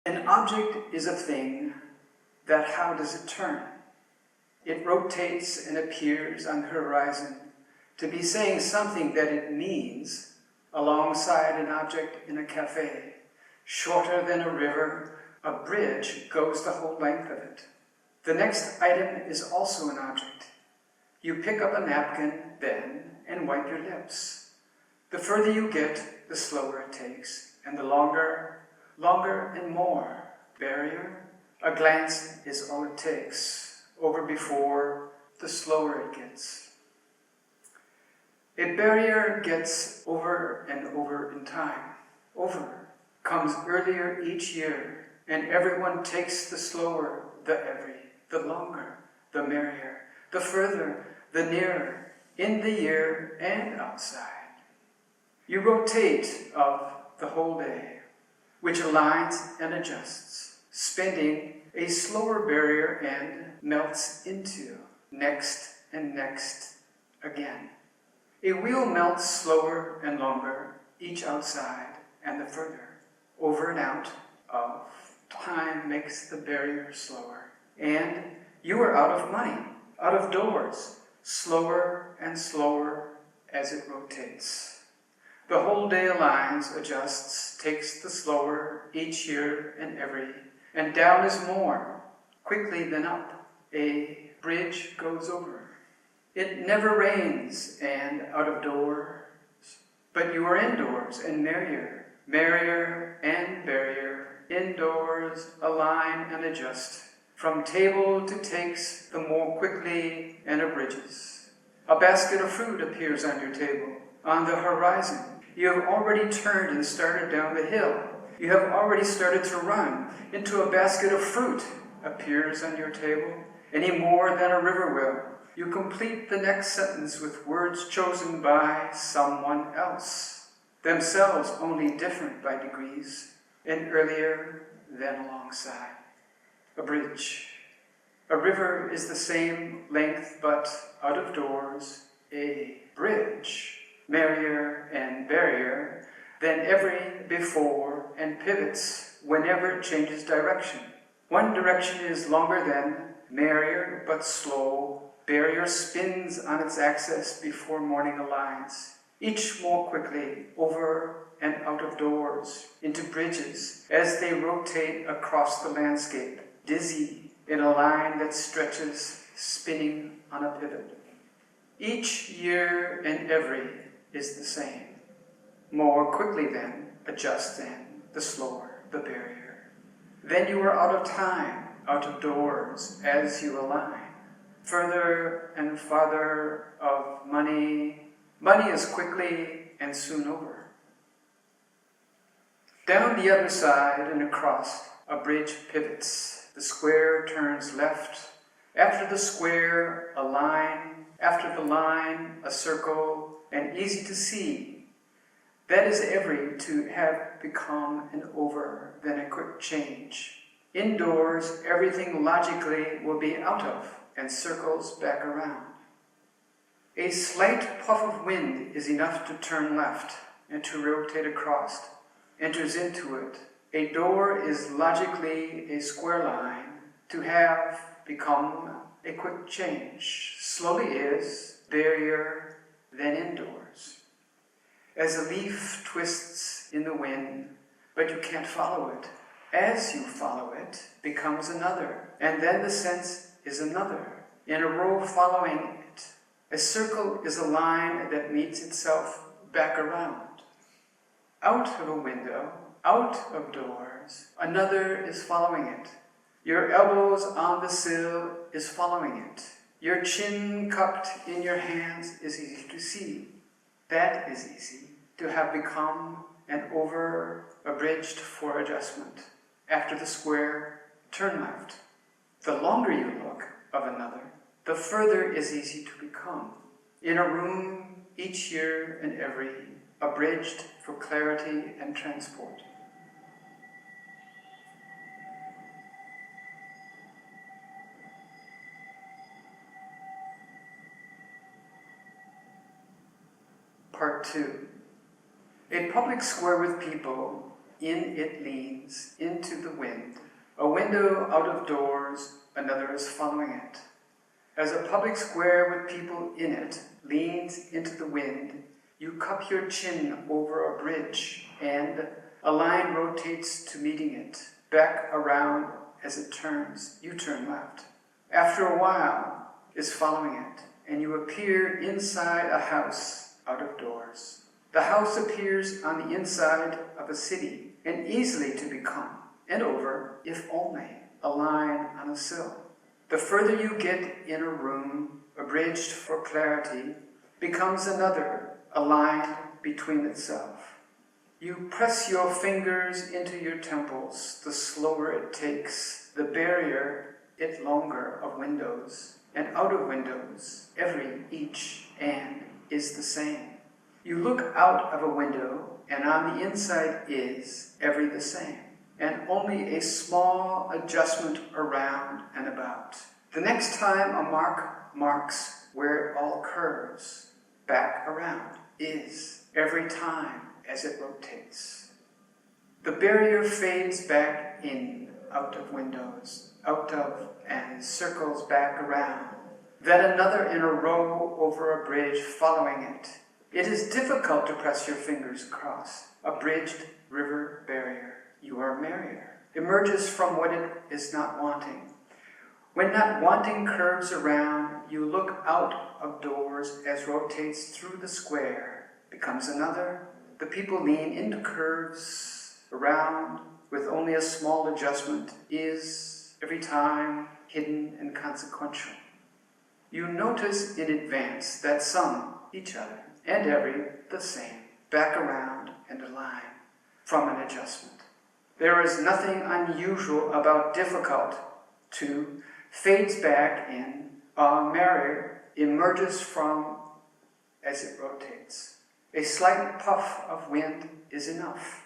An object is a thing that how does it turn? It rotates and appears on the horizon to be saying something that it means alongside an object in a cafe. Shorter than a river, a bridge goes the whole length of it. The next item is also an object. You pick up a napkin, then, and wipe your lips. The further you get, the slower it takes, and the longer and more. Barrier, a glance is all it takes. Over before, the slower it gets. A barrier gets over and over in time. Over comes earlier each year, and everyone takes the slower, the longer, the merrier, the further, the nearer, in the year and outside. You rotate of the whole day, which aligns and adjusts, spending a slower barrier and melts into next and next again. A wheel melts slower and longer, each outside and the further. Over and out of time makes the barrier slower. And you are out of money, out of doors, slower and slower as it rotates. The whole day aligns, adjusts, takes the slower each year and every, and down is more, quickly than up. A bridge goes over. It never rains and out of doors, but you are indoors and merrier, merrier and barrier, indoors, align and adjust. From table to takes the more quickly and abridges. A basket of fruit appears on your table, on the horizon. You have already turned and started down the hill. You have already started to run. Into a basket of fruit appears on your table, any more than a river will. You complete the next sentence with words chosen by someone else, themselves only different by degrees, and earlier than alongside. A bridge. A river is the same length, but out of doors. A bridge, merrier and barrier than every before, and pivots whenever it changes direction. One direction is longer than, merrier but slow. Barrier spins on its axis before morning aligns, each more quickly, over and out of doors, into bridges, as they rotate across the landscape, dizzy in a line that stretches, spinning on a pivot. Each year and every is the same. More quickly then, adjust then, the slower, the barrier. Then you are out of time, out of doors, as you align. Further and farther of money. Money is quickly and soon over. Down the other side and across, a bridge pivots. The square turns left. After the square, a line. After the line, a circle, and easy to see. That is every to have become an over, then a quick change. Indoors, everything logically will be out of, and circles back around. A slight puff of wind is enough to turn left and to rotate across, enters into it. A door is logically a square line, to have become a quick change. Slowly is, barrier, then indoors. As a leaf twists in the wind, but you can't follow it. As you follow it, becomes another, and then the sense is another, in a row following it. A circle is a line that meets itself back around. Out of a window, out of doors, another is following it. Your elbows on the sill is following it. Your chin cupped in your hands is easy to see. That is easy, to have become and over, abridged for adjustment. After the square, turn left. The longer you look of another, the further is easy to become. In a room, each year and every, abridged for clarity and transport. Part 2. A public square with people, in it leans into the wind. A window out of doors, another is following it. As a public square with people in it leans into the wind, you cup your chin over a bridge, and a line rotates to meeting it, back around as it turns. You turn left. After a while, is following it, and you appear inside a house out of doors. The house appears on the inside of a city, and easily to become, and over, if only, a line on a sill. The further you get in a room, abridged for clarity, becomes another, a line between itself. You press your fingers into your temples, the slower it takes, the barrier it longer of windows, and out of windows, every, each, and is the same. You look out of a window, and on the inside is every the same, and only a small adjustment around and about. The next time a mark marks where it all curves, back around, is every time as it rotates. The barrier fades back in, out of windows, out of, and circles back around. Then another in a row over a bridge following it. It is difficult to press your fingers across. A bridged river barrier. You are merrier. Emerges from what it is not wanting. When not wanting curves around, you look out of doors as rotates through the square. Becomes another. The people lean into curves around with only a small adjustment. Is every time hidden and consequential. You notice in advance that some, each other, and every, the same, back around and align from an adjustment. There is nothing unusual about difficult to, fades back in, merrier, emerges from as it rotates. A slight puff of wind is enough.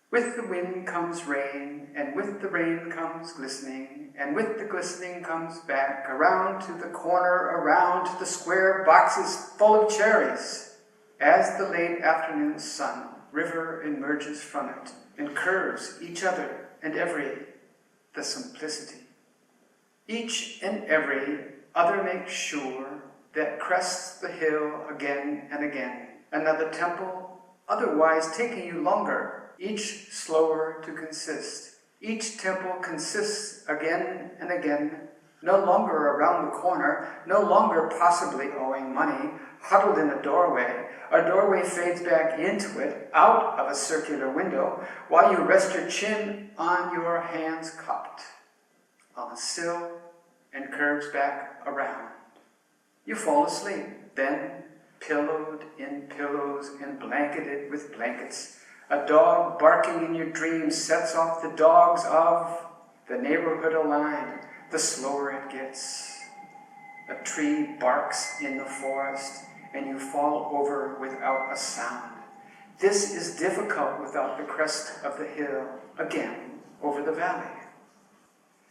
With the wind comes rain, and with the rain comes glistening, and with the glistening comes back, around to the corner, around to the square boxes full of cherries. As the late afternoon sun, river emerges from it, and curves each other and every, the simplicity. Each and every other makes sure that crests the hill again and again. Another temple, otherwise taking you longer, each slower to consist. Each temple consists again and again, no longer around the corner, no longer possibly owing money, huddled in a doorway. A doorway fades back into it, out of a circular window, while you rest your chin on your hands cupped, on a sill, and curves back around. You fall asleep, then, pillowed in pillows and blanketed with blankets. A dog barking in your dreams sets off the dogs of the neighborhood aligned, the slower it gets. A tree barks in the forest, and you fall over without a sound. This is difficult without the crest of the hill, again, over the valley.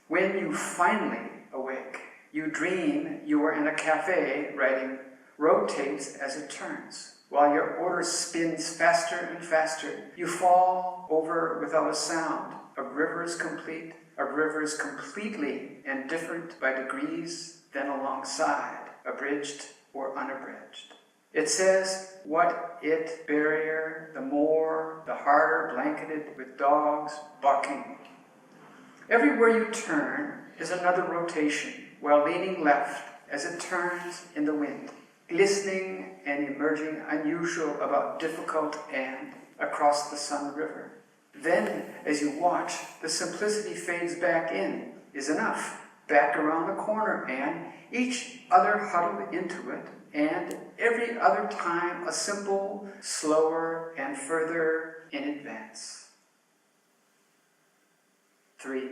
When you finally awake, you dream you are in a cafe writing rotates as it turns. While your order spins faster and faster, you fall over without a sound. A river is complete. A river is completely and different by degrees, then alongside, abridged or unabridged. It says, what it barrier, the more, the harder, blanketed with dogs barking. Everywhere you turn is another rotation, while leaning left as it turns in the wind. Glistening and emerging unusual about difficult and across the Sun River. Then, as you watch, the simplicity fades back in, is enough, back around the corner, and each other huddled into it, and every other time a simple, slower, and further in advance. 3.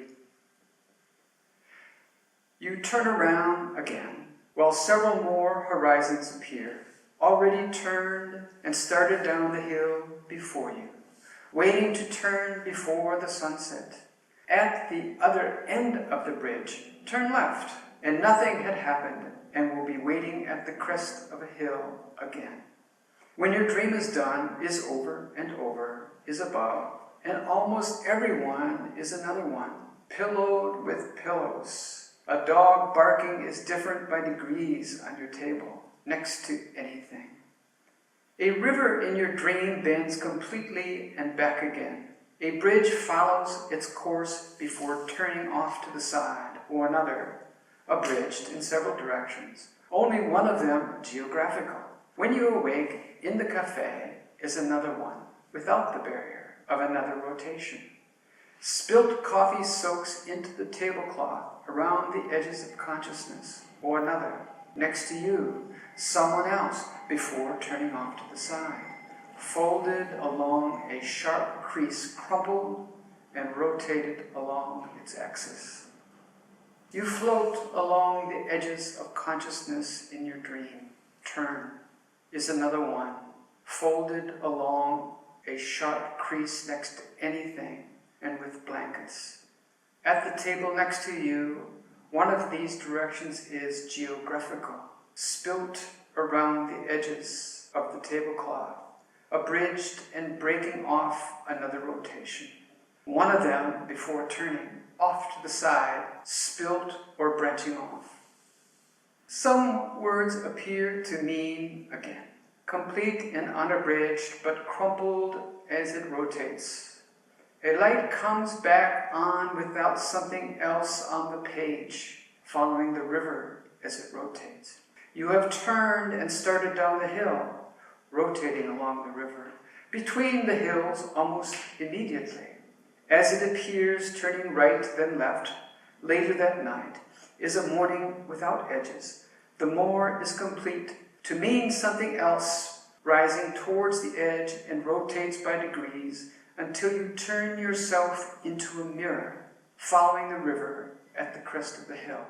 You turn around again, while several more horizons appear, already turned and started down the hill before you, waiting to turn before the sunset. At the other end of the bridge, turn left, and nothing had happened, and will be waiting at the crest of a hill again. When your dream is done, is over and over, is above, and almost everyone is another one, pillowed with pillows. A dog barking is different by degrees on your table, next to anything. A river in your dream bends completely and back again. A bridge follows its course before turning off to the side, or another, abridged in several directions, only one of them geographical. When you awake, in the cafe is another one, without the barrier of another rotation. Spilt coffee soaks into the tablecloth around the edges of consciousness, or another, next to you, someone else, before turning off to the side, folded along a sharp crease, crumpled and rotated along its axis. You float along the edges of consciousness in your dream. Turn is another one, folded along a sharp crease next to anything and with blankets. At the table next to you, one of these directions is geographical, spilt around the edges of the tablecloth, abridged and breaking off another rotation. One of them, before turning off to the side, spilt or branching off. Some words appear to mean again, complete and unabridged, but crumpled as it rotates. A light comes back on without something else on the page, following the river as it rotates. You have turned and started down the hill, rotating along the river, between the hills almost immediately. As it appears, turning right then left, later that night, is a morning without edges. The more is complete, to mean something else, rising towards the edge and rotates by degrees until you turn yourself into a mirror, following the river at the crest of the hill.